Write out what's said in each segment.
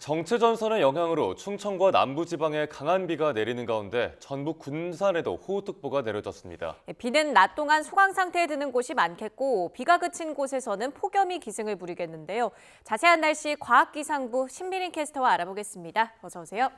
정체전선의 영향으로 충청과 남부지방에 강한 비가 내리는 가운데 전북 군산에도 호우특보가 내려졌습니다. 비는 낮 동안 소강 상태에 드는 곳이 많겠고 비가 그친 곳에서는 폭염이 기승을 부리겠는데요. 자세한 날씨 과학기상부 신미린 캐스터와 알아보겠습니다. 어서 오세요.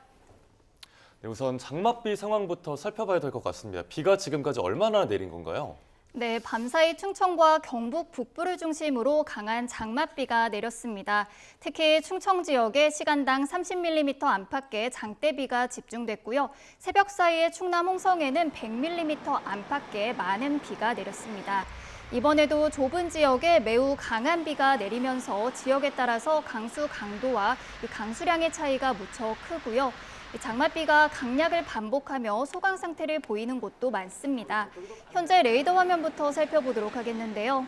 네, 우선 장맛비 상황부터 살펴봐야 될 것 같습니다. 비가 지금까지 얼마나 내린 건가요? 네, 밤사이 충청과 경북 북부를 중심으로 강한 장맛비가 내렸습니다. 특히 충청 지역에 시간당 30mm 안팎의 장대비가 집중됐고요. 새벽 사이에 충남 홍성에는 100mm 안팎의 많은 비가 내렸습니다. 이번에도 좁은 지역에 매우 강한 비가 내리면서 지역에 따라서 강수 강도와 강수량의 차이가 무척 크고요. 장맛비가 강약을 반복하며 소강 상태를 보이는 곳도 많습니다. 현재 레이더 화면부터 살펴보도록 하겠는데요.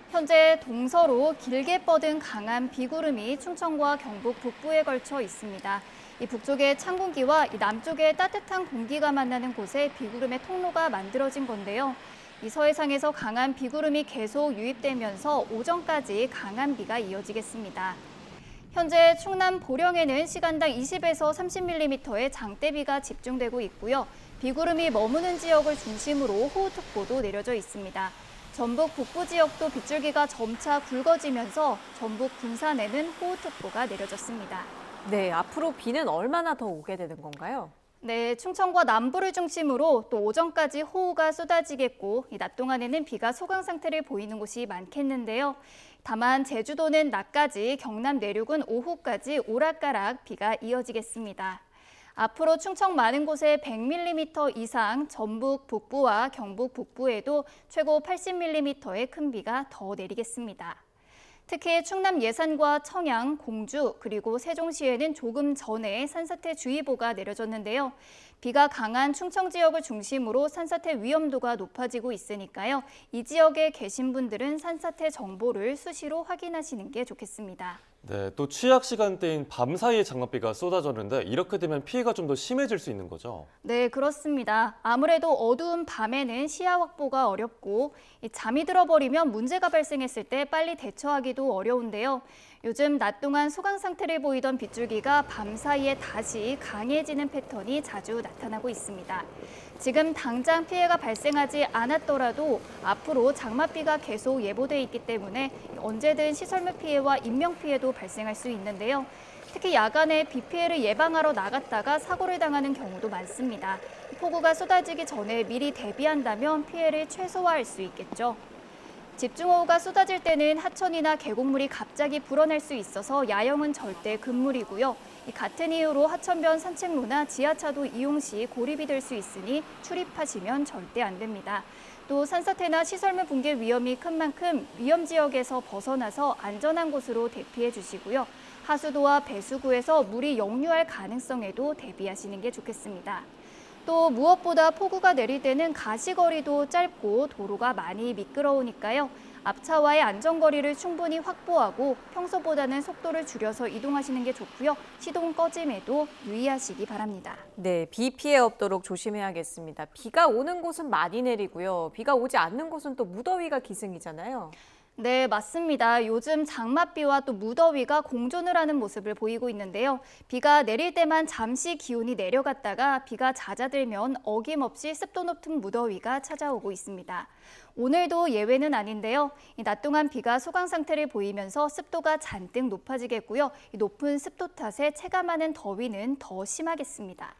현재 동서로 길게 뻗은 강한 비구름이 충청과 경북 북부에 걸쳐 있습니다. 이 북쪽의 찬 공기와 이 남쪽의 따뜻한 공기가 만나는 곳에 비구름의 통로가 만들어진 건데요. 이 서해상에서 강한 비구름이 계속 유입되면서 오전까지 강한 비가 이어지겠습니다. 현재 충남 보령에는 시간당 20에서 30mm의 장대비가 집중되고 있고요. 비구름이 머무는 지역을 중심으로 호우특보도 내려져 있습니다. 전북 북부 지역도 빗줄기가 점차 굵어지면서 전북 군산에는 호우특보가 내려졌습니다. 네, 앞으로 비는 얼마나 더 오게 되는 건가요? 네, 충청과 남부를 중심으로 또 오전까지 호우가 쏟아지겠고 낮 동안에는 비가 소강 상태를 보이는 곳이 많겠는데요. 다만 제주도는 낮까지, 경남 내륙은 오후까지 오락가락 비가 이어지겠습니다. 앞으로 충청 많은 곳에 100mm 이상, 전북 북부와 경북 북부에도 최고 80mm의 큰 비가 더 내리겠습니다. 특히 충남 예산과 청양, 공주, 그리고 세종시에는 조금 전에 산사태주의보가 내려졌는데요. 비가 강한 충청 지역을 중심으로 산사태 위험도가 높아지고 있으니까요. 이 지역에 계신 분들은 산사태 정보를 수시로 확인하시는 게 좋겠습니다. 네, 또 취약 시간대인 밤 사이에 장맛비가 쏟아졌는데 이렇게 되면 피해가 좀 더 심해질 수 있는 거죠? 네, 그렇습니다. 아무래도 어두운 밤에는 시야 확보가 어렵고 잠이 들어버리면 문제가 발생했을 때 빨리 대처하기도 어려운데요. 요즘 낮 동안 소강 상태를 보이던 빗줄기가 밤 사이에 다시 강해지는 패턴이 자주 나타나고 있습니다. 지금 당장 피해가 발생하지 않았더라도 앞으로 장맛비가 계속 예보돼 있기 때문에 언제든 시설물 피해와 인명 피해도 발생할 수 있는데요. 특히 야간에 비 피해를 예방하러 나갔다가 사고를 당하는 경우도 많습니다. 폭우가 쏟아지기 전에 미리 대비한다면 피해를 최소화할 수 있겠죠. 집중호우가 쏟아질 때는 하천이나 계곡물이 갑자기 불어날 수 있어서 야영은 절대 금물이고요. 같은 이유로 하천변 산책로나 지하차도 이용 시 고립이 될 수 있으니 출입하시면 절대 안 됩니다. 또 산사태나 시설물 붕괴 위험이 큰 만큼 위험 지역에서 벗어나서 안전한 곳으로 대피해 주시고요. 하수도와 배수구에서 물이 역류할 가능성에도 대비하시는 게 좋겠습니다. 또 무엇보다 폭우가 내릴 때는 가시거리도 짧고 도로가 많이 미끄러우니까요. 앞차와의 안전거리를 충분히 확보하고 평소보다는 속도를 줄여서 이동하시는 게 좋고요. 시동 꺼짐에도 유의하시기 바랍니다. 네, 비 피해 없도록 조심해야겠습니다. 비가 오는 곳은 많이 내리고요. 비가 오지 않는 곳은 또 무더위가 기승이잖아요. 네, 맞습니다. 요즘 장맛비와 또 무더위가 공존을 하는 모습을 보이고 있는데요. 비가 내릴 때만 잠시 기온이 내려갔다가 비가 잦아들면 어김없이 습도 높은 무더위가 찾아오고 있습니다. 오늘도 예외는 아닌데요. 낮 동안 비가 소강 상태를 보이면서 습도가 잔뜩 높아지겠고요. 높은 습도 탓에 체감하는 더위는 더 심하겠습니다.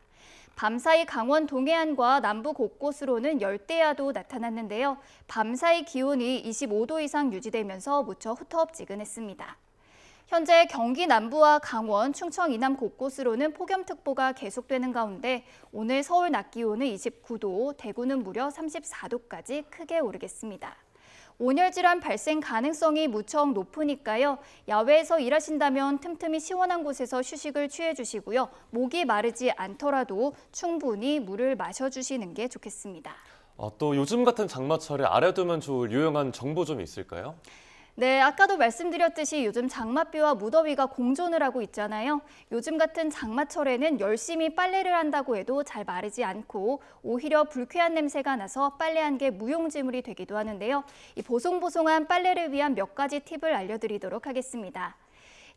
밤사이 강원 동해안과 남부 곳곳으로는 열대야도 나타났는데요. 밤사이 기온이 25도 이상 유지되면서 무척 후텁지근했습니다. 현재 경기 남부와 강원, 충청 이남 곳곳으로는 폭염특보가 계속되는 가운데 오늘 서울 낮 기온은 29도, 대구는 무려 34도까지 크게 오르겠습니다. 온열 질환 발생 가능성이 무척 높으니까요. 야외에서 일하신다면 틈틈이 시원한 곳에서 휴식을 취해주시고요. 목이 마르지 않더라도 충분히 물을 마셔주시는 게 좋겠습니다. 또 요즘 같은 장마철에 알아두면 좋을 유용한 정보 좀 있을까요? 네, 아까도 말씀드렸듯이 요즘 장맛비와 무더위가 공존을 하고 있잖아요. 요즘 같은 장마철에는 열심히 빨래를 한다고 해도 잘 마르지 않고 오히려 불쾌한 냄새가 나서 빨래한 게 무용지물이 되기도 하는데요. 이 보송보송한 빨래를 위한 몇 가지 팁을 알려드리도록 하겠습니다.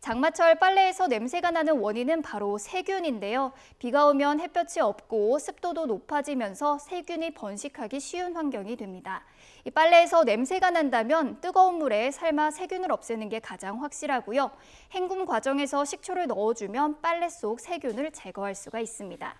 장마철 빨래에서 냄새가 나는 원인은 바로 세균인데요. 비가 오면 햇볕이 없고 습도도 높아지면서 세균이 번식하기 쉬운 환경이 됩니다. 이 빨래에서 냄새가 난다면 뜨거운 물에 삶아 세균을 없애는 게 가장 확실하고요. 헹굼 과정에서 식초를 넣어주면 빨래 속 세균을 제거할 수가 있습니다.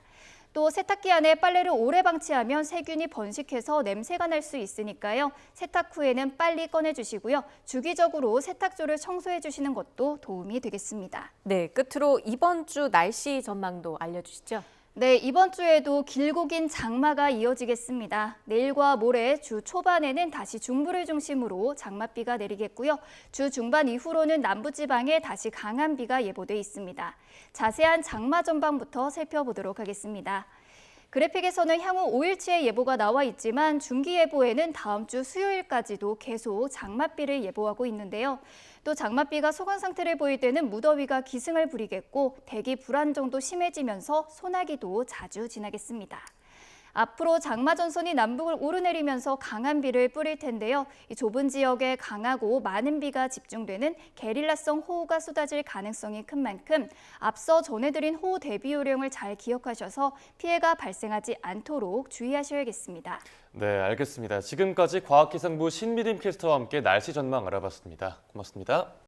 또 세탁기 안에 빨래를 오래 방치하면 세균이 번식해서 냄새가 날 수 있으니까요. 세탁 후에는 빨리 꺼내주시고요. 주기적으로 세탁조를 청소해 주시는 것도 도움이 되겠습니다. 네, 끝으로 이번 주 날씨 전망도 알려주시죠. 네, 이번 주에도 길고 긴 장마가 이어지겠습니다. 내일과 모레 주 초반에는 다시 중부를 중심으로 장맛비가 내리겠고요. 주 중반 이후로는 남부지방에 다시 강한 비가 예보돼 있습니다. 자세한 장마 전망부터 살펴보도록 하겠습니다. 그래픽에서는 향후 5일치의 예보가 나와 있지만 중기예보에는 다음 주 수요일까지도 계속 장맛비를 예보하고 있는데요. 또 장맛비가 소강 상태를 보일 때는 무더위가 기승을 부리겠고 대기 불안정도 심해지면서 소나기도 자주 지나겠습니다. 앞으로 장마 전선이 남북을 오르내리면서 강한 비를 뿌릴 텐데요. 이 좁은 지역에 강하고 많은 비가 집중되는 게릴라성 호우가 쏟아질 가능성이 큰 만큼 앞서 전해드린 호우 대비 요령을 잘 기억하셔서 피해가 발생하지 않도록 주의하셔야겠습니다. 네, 알겠습니다. 지금까지 과학기상부 신미림 캐스터와 함께 날씨 전망 알아봤습니다. 고맙습니다.